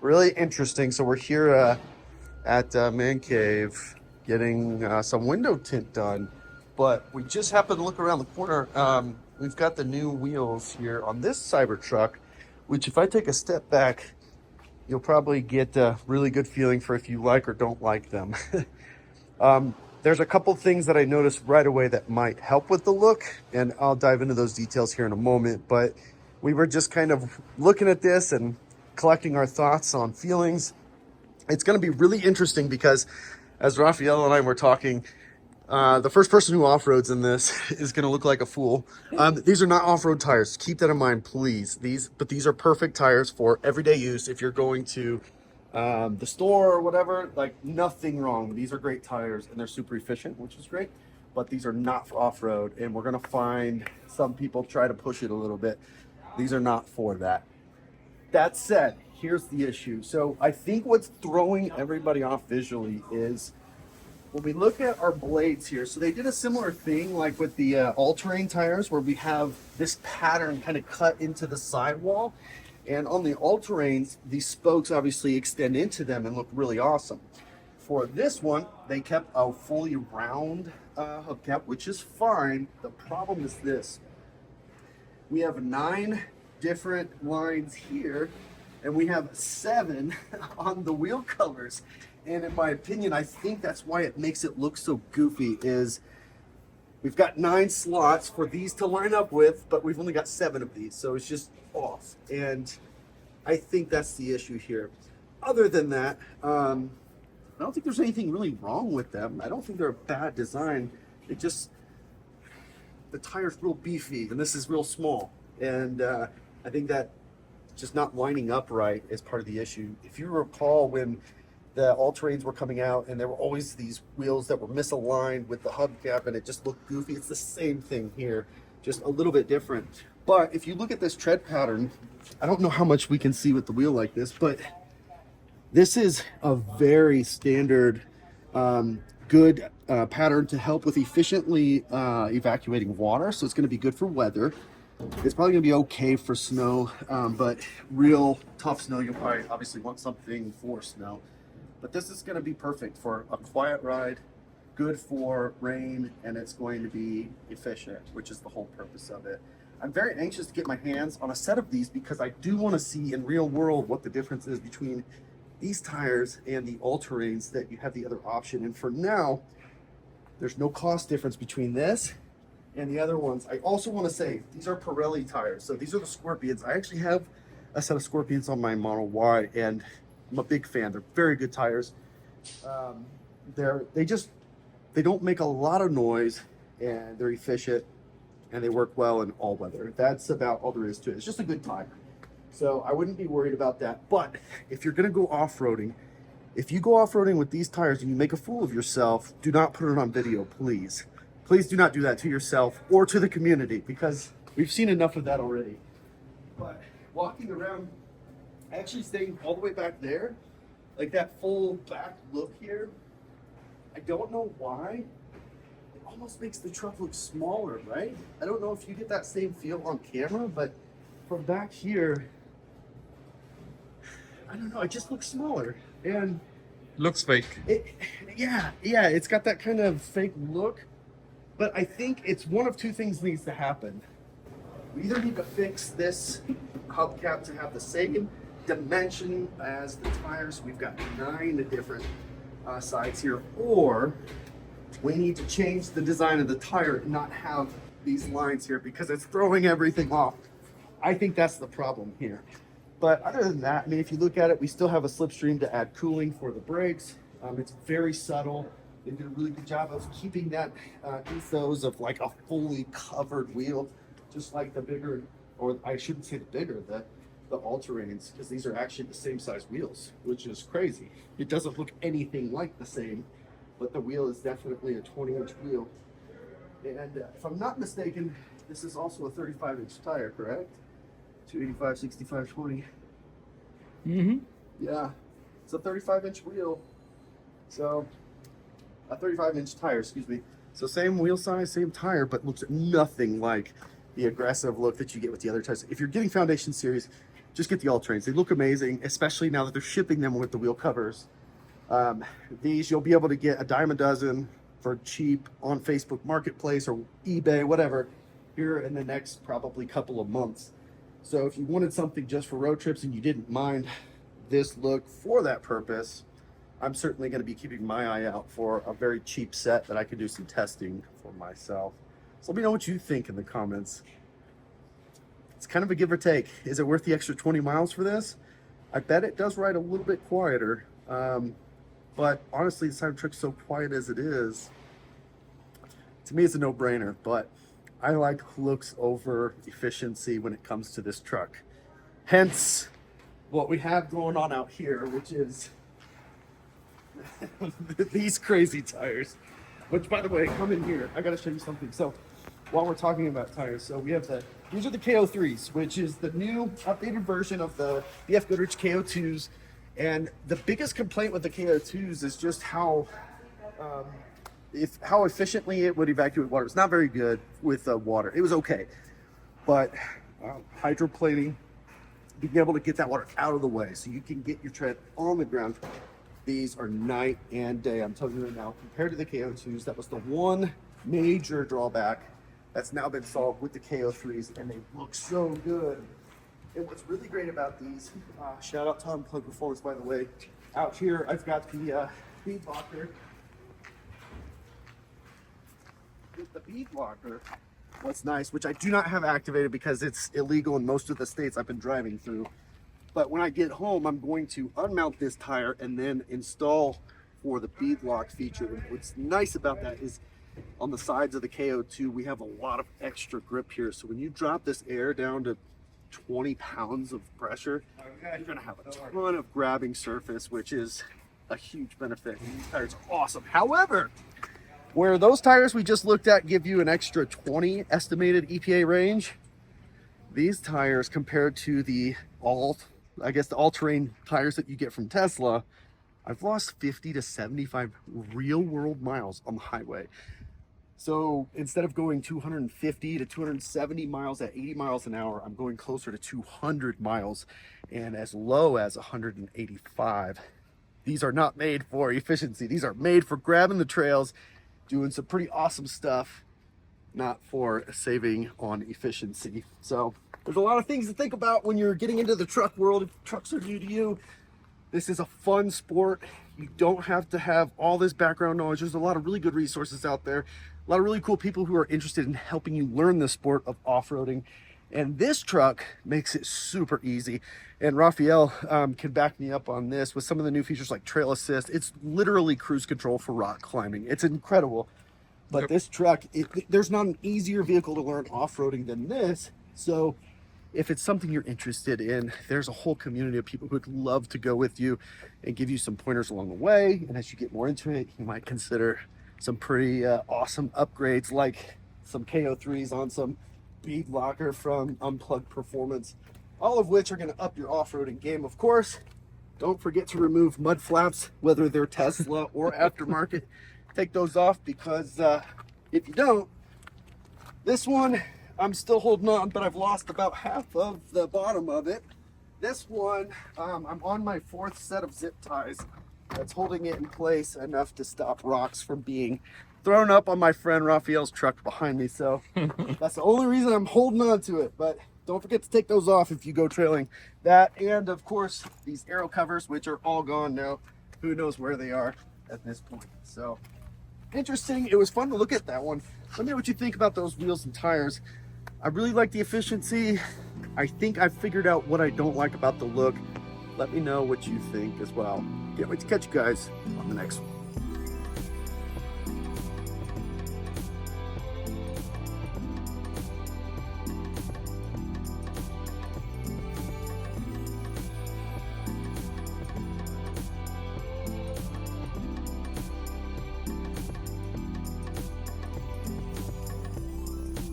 really interesting. So we're here at Man Cave getting some window tint done, but we just happened to look around the corner. We've got the new wheels here on this Cybertruck, which if I take a step back, you'll probably get a really good feeling for if you like or don't like them. There's a couple things that I noticed right away that might help with the look, and I'll dive into those details here in a moment. But we were just kind of looking at this and collecting our thoughts on feelings. It's going to be really interesting because, as Raphael and I were talking, the first person who off-roads in this is going to look like a fool. These are not off-road tires. Keep that in mind, please. These are perfect tires for everyday use. If you're going to the store or whatever, like nothing wrong. These are great tires and they're super efficient, which is great. But these are not for off-road, and we're going to find some people try to push it a little bit. These are not for that. That said, here's the issue. So I think what's throwing everybody off visually is when we look at our blades here. So they did a similar thing like with the all-terrain tires, where we have this pattern kind of cut into the sidewall. And on the all-terrains, these spokes obviously extend into them and look really awesome. For this one, they kept a fully round hubcap, which is fine. The problem is this. We have 9 different lines here, and we have 7 on the wheel colors. And in my opinion, I think that's why it makes it look so goofy, is we've got 9 slots for these to line up with, but we've only got 7 of these. So it's just off. And I think that's the issue here. Other than that, I don't think there's anything really wrong with them. I don't think they're a bad design. It just, the tire's real beefy and this is real small. And I think that just not lining up right is part of the issue. If you recall, when the all-terrains were coming out and there were always these wheels that were misaligned with the hubcap and it just looked goofy, it's the same thing here, just a little bit different. But if you look at this tread pattern, I don't know how much we can see with the wheel like this, but this is a very standard, good pattern to help with efficiently evacuating water. So it's going to be good for weather. It's probably going to be okay for snow, but real tough snow, you'll probably obviously want something for snow. But this is going to be perfect for a quiet ride, good for rain, and it's going to be efficient, which is the whole purpose of it. I'm very anxious to get my hands on a set of these because I do want to see in real world what the difference is between these tires and the all-terrains that you have the other option. And for now, there's no cost difference between this and the other ones. I also want to say these are Pirelli tires. So these are the Scorpions. I actually have a set of Scorpions on my Model Y, and I'm a big fan. They're very good tires. They don't make a lot of noise, and they're efficient, and they work well in all weather. That's about all there is to it. It's just a good tire. So I wouldn't be worried about that. But if you're gonna go off-roading, if you go off-roading with these tires and you make a fool of yourself, do not put it on video, please. Please do not do that to yourself or to the community, because we've seen enough of that already. But walking around, actually staying all the way back there, like that full back look here, I don't know why. It almost makes the truck look smaller, right? I don't know if you get that same feel on camera, but from back here, I don't know, it just looks smaller. And Looks fake. yeah, it's got that kind of fake look. But I think it's one of two things needs to happen. We either need to fix this hubcap to have the same dimension as the tires. We've got 9 different sides here, or we need to change the design of the tire and not have these lines here because it's throwing everything off. I think that's the problem here. But other than that, I mean, if you look at it, we still have a slipstream to add cooling for the brakes. It's very subtle. They did a really good job of keeping that ethos of like a fully covered wheel, just like the bigger, or I shouldn't say the bigger, the all-terrains, because these are actually the same size wheels, which is crazy. It doesn't look anything like the same, but the wheel is definitely a 20-inch wheel. And if I'm not mistaken, this is also a 35-inch tire, correct? 285, 65, 20. Mm-hmm. Yeah, it's a 35-inch wheel. So, a 35-inch tire, excuse me. So same wheel size, same tire, but looks nothing like the aggressive look that you get with the other tires. If you're getting Foundation Series, just get the all-terrains. They look amazing, especially now that they're shipping them with the wheel covers. These you'll be able to get a dime a dozen for cheap on Facebook Marketplace or eBay, whatever, here in the next probably couple of months. So if you wanted something just for road trips and you didn't mind this look for that purpose, I'm certainly going to be keeping my eye out for a very cheap set that I could do some testing for myself. So let me know what you think in the comments. It's kind of a give or take. Is it worth the extra 20 miles for this? I bet it does ride a little bit quieter. But honestly, the Cybertruck's so quiet as it is, to me it's a no-brainer. But I like looks over efficiency when it comes to this truck. Hence, what we have going on out here, which is these crazy tires. Which, by the way, come in here. I gotta show you something. So, while we're talking about tires, so we have these are the KO3s, which is the new updated version of the BF Goodrich KO2s. And the biggest complaint with the KO2s is just how efficiently it would evacuate water. It's not very good with water. It was okay, but hydroplaning, being able to get that water out of the way so you can get your tread on the ground. These are night and day. I'm telling you right now, compared to the KO2s, that was the one major drawback that's now been solved with the KO3s, and they look so good. And what's really great about these, shout out to Unplug Performance, by the way. Out here, I've got the bead locker. With the bead locker, what's nice, which I do not have activated because it's illegal in most of the states I've been driving through. But when I get home, I'm going to unmount this tire and then install for the bead lock feature. And what's nice about that is on the sides of the KO2, we have a lot of extra grip here. So when you drop this air down to 20 pounds of pressure, you're gonna have a ton of grabbing surface, which is a huge benefit. These tires are awesome. However, where those tires we just looked at give you an extra 20 estimated EPA range, these tires compared to the all-terrain tires that you get from Tesla, I've lost 50 to 75 real world miles on the highway. So instead of going 250 to 270 miles at 80 miles an hour, I'm going closer to 200 miles and as low as 185. These are not made for efficiency. These are made for grabbing the trails, doing some pretty awesome stuff, not for saving on efficiency. So there's a lot of things to think about when you're getting into the truck world. If trucks are new to you, this is a fun sport. You don't have to have all this background knowledge. There's a lot of really good resources out there. A lot of really cool people who are interested in helping you learn the sport of off-roading. And this truck makes it super easy. And Raphael can back me up on this with some of the new features like trail assist. It's literally cruise control for rock climbing. It's incredible. But this truck, there's not an easier vehicle to learn off-roading than this. So if it's something you're interested in, there's a whole community of people who would love to go with you and give you some pointers along the way. And as you get more into it, you might consider some pretty awesome upgrades like some KO3s on some bead locker from Unplugged Performance, all of which are going to up your off-roading game. Of course, don't forget to remove mud flaps, whether they're Tesla or aftermarket. Take those off because if you don't, this one, I'm still holding on, but I've lost about half of the bottom of it. This one, I'm on my 4th set of zip ties that's holding it in place enough to stop rocks from being thrown up on my friend Raphael's truck behind me. So that's the only reason I'm holding on to it. But don't forget to take those off if you go trailing. That, and of course, these aero covers, which are all gone now. Who knows where they are at this point. So interesting. It was fun to look at that one. Let me know what you think about those wheels and tires. I really like the efficiency. I think I've figured out what I don't like about the look. Let me know what you think as well. Can't wait to catch you guys on the next one.